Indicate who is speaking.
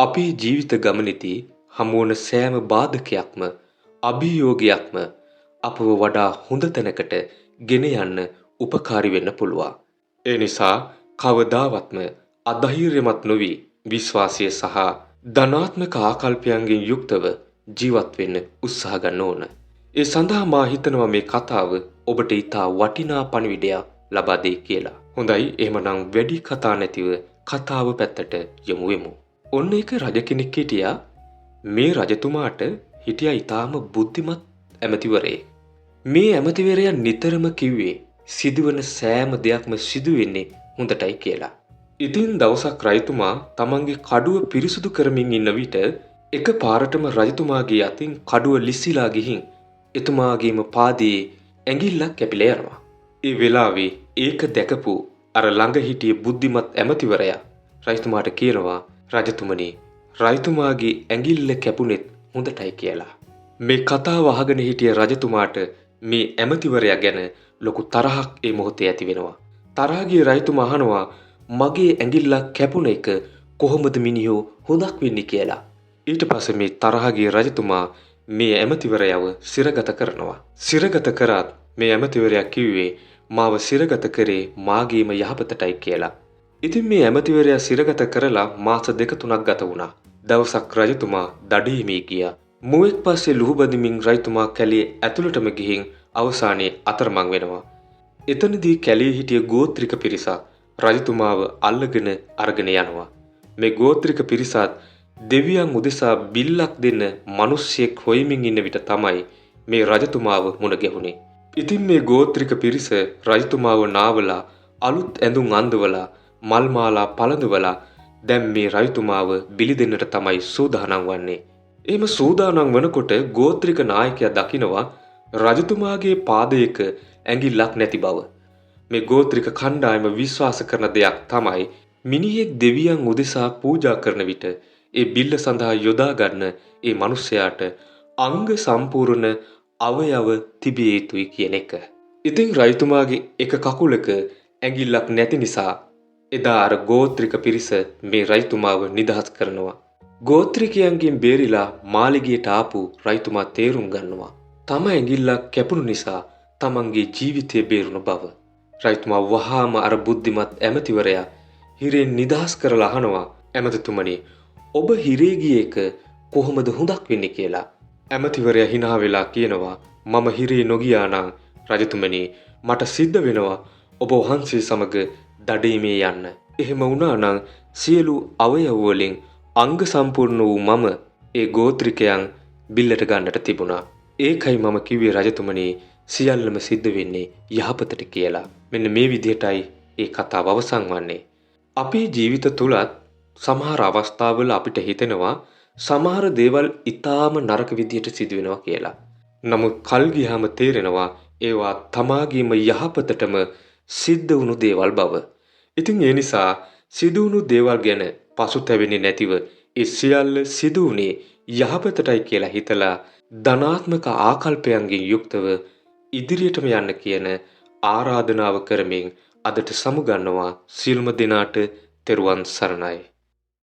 Speaker 1: අපේ ජීවිත ගමනේදී හමුවන සෑම බාධකයක්ම අභියෝගයක්ම අපව වඩා හොඳ තැනකට ගෙන යන්න උපකාරී වෙන්න පුළුවන්. ඒ නිසා කවදාවත්ම අධෛර්යමත් නොවි විශ්වාසය සහ ධනාත්මක ආකල්පයන්ගෙන් යුක්තව ජීවත් වෙන්න උත්සාහ ගන්න ඕන. ඒ සඳහා මා හිතනවා මේ කතාව ඔබට ඉතා වටිනා පණිවිඩයක් ලබා දෙයි කියලා. හොඳයි එහෙමනම් වැඩි කතා නැතිව කතාව පැත්තට යමු වෙමු. ඔන්න එක රජ කෙනෙක් හිටියා. මේ රජතුමාට හිටියා ඊටාම බුද්ධිමත් ඇමතිවරයෙක්. මේ ඇමතිවරයා නිතරම කිව්වේ සිදුවන සෑම දෙයක්ම සිදු වෙන්නේ හොඳටයි කියලා. ඉතින් දවසක් රජතුමා තමන්ගේ කඩුව පිරිසුදු කරමින් ඉන්න විට එකපාරටම රජතුමාගේ අතින් කඩුව ලිස්සිලා ගිහින් එතුමාගේම පාදයේ ඇඟිල්ලක් කැපිලා යනවා. ඒ වෙලාවේ ඒක දැකපු අර ළඟ හිටිය බුද්ධිමත් ඇමතිවරයා රජතුමාට කියනවා රජතුමනි රජතුමාගේ ඇඟිල්ල කැපුණෙත් හොඳටයි කියලා. මේ කතාව අහගෙන හිටිය රජතුමාට මේ ඇමතිවරයා ගැන ලොකු තරහක් ඒ මොහොතේ ඇති වෙනවා. තරහා ගිය රජතුමා අහනවා මගේ ඇඟිල්ලක් කැපුණ එක කොහොමද මිනිහෝ හොඳක් වෙන්නේ කියලා. ඊට පස්සේ මේ තරහා ගිය රජතුමා මේ ඇමතිවරයාව සිරගත කරනවා. සිරගත කරත් මේ ඇමතිවරයා කිව්වේ මාව සිරගත කරේ මාගේම යහපතටයි කියලා. ඉතින් මේ ඇමතිවරයා සිරගත කරලා මාස 2-3ක් ගත වුණා. දවසක් රජතුමා දඩේමේ ගියා. මුවෙක් පස්සේ ලුහුබදිමින් රජතුමා කැලේ ඇතුළටම ගිහින් අවසානයේ අතරමං වෙනවා. එතනදී කැලේ හිටිය ගෝත්‍රික පිරිසක් රජතුමාව අල්ලගෙන අරගෙන යනවා. මේ ගෝත්‍රික පිරිසත් දෙවියන් උදෙසා බිල්ලක් දෙන්න මිනිස්සෙක් හොයමින් ඉන්න විට තමයි මේ රජතුමාව මුණ ගැහුනේ. ඉතින් මේ ගෝත්‍රික පිරිස රජතුමාව නාවලා අලුත් ඇඳුම් අඳවලා මල් මාලා පළඳවලා දැන් මේ රජතුමාව බිලි දෙන්නට තමයි සූදානම් වන්නේ. එහෙම සූදානම් වනකොට ගෝත්‍රික නායකයා දකිනවා රජතුමාගේ පාදයක ඇඟිල්ලක් නැති බව. මේ ගෝත්‍රික කණ්ඩායම විශ්වාස කරන දෙයක් තමයි මිනිහෙක් දෙවියන් උදෙසා පූජා කරන විට ඒ බිල්ල සඳහා යොදා ගන්න ඒ මිනිසයාට අංග සම්පූර්ණ අවයව තිබිය යුතුයි කියන එක. ඉතින් රජතුමාගේ එක කකුලක ඇඟිල්ලක් නැති නිසා එදා අර ගෝත්‍රික පිරිස මේ රජතුමාව නිදහස් කරනවා. ගෝත්‍රිකයන්ගෙන් බේරිලා මාලිගයට ආපු රජතුමා තේරුම් ගන්නවා තම ඇඟිල්ලක් කැපුණු නිසා තමන්ගේ ජීවිතය බේරුණ බව. රජතුමා වහාම අර බුද්ධිමත් ඇමතිවරයා හිරෙන් නිදහස් කරලා අහනවා ඇමතිතුමනි ඔබ හිරේ ගිය එක කොහොමද හොඳක් වෙන්නේ කියලා. ඇමතිවරයා hina වෙලා කියනවා මම හිරේ නොගියා නම් රජතුමනි මට සිද්ධ වෙනවා ඔබ වහන්සේ සමග දඩේමේ යන්න. එහෙම වුණා නම් සියලු අවයව වලින් අංග සම්පූර්ණ වූ මම ඒ ගෝත්‍රිකයන් බිල්ලට ගන්නට තිබුණා. ඒකයි මම කිව්වේ රජතුමනි සියල්ලම සිද්ධ වෙන්නේ යහපතට කියලා. මෙන්න මේ විදිහටයි ඒ කතාව අවසන් වන්නේ. අපේ ජීවිත තුලත් සමහර අවස්ථාවල අපිට හිතෙනවා සමහර දේවල් ඊටාම නරක විදිහට සිදු වෙනවා කියලා. නමුත් කල් ගියාම තේරෙනවා ඒවා තමාගේම යහපතටම සිද්ධ වුණු දේවල් බව. ඉතින් ඒ නිසා සිදු වුණු දේවල් ගැන පසුතැවෙන්නේ නැතිව ඒ සියල්ල සිදු වුණේ යහපතටයි කියලා හිතලා ධනාත්මක ආකල්පයන්ගෙන් යුක්තව ඉදිරියටම යන්න කියන ආරාධනාව කරමින් අදට සමුගන්නවා සියලුම දෙනාට තෙරුවන් සරණයි.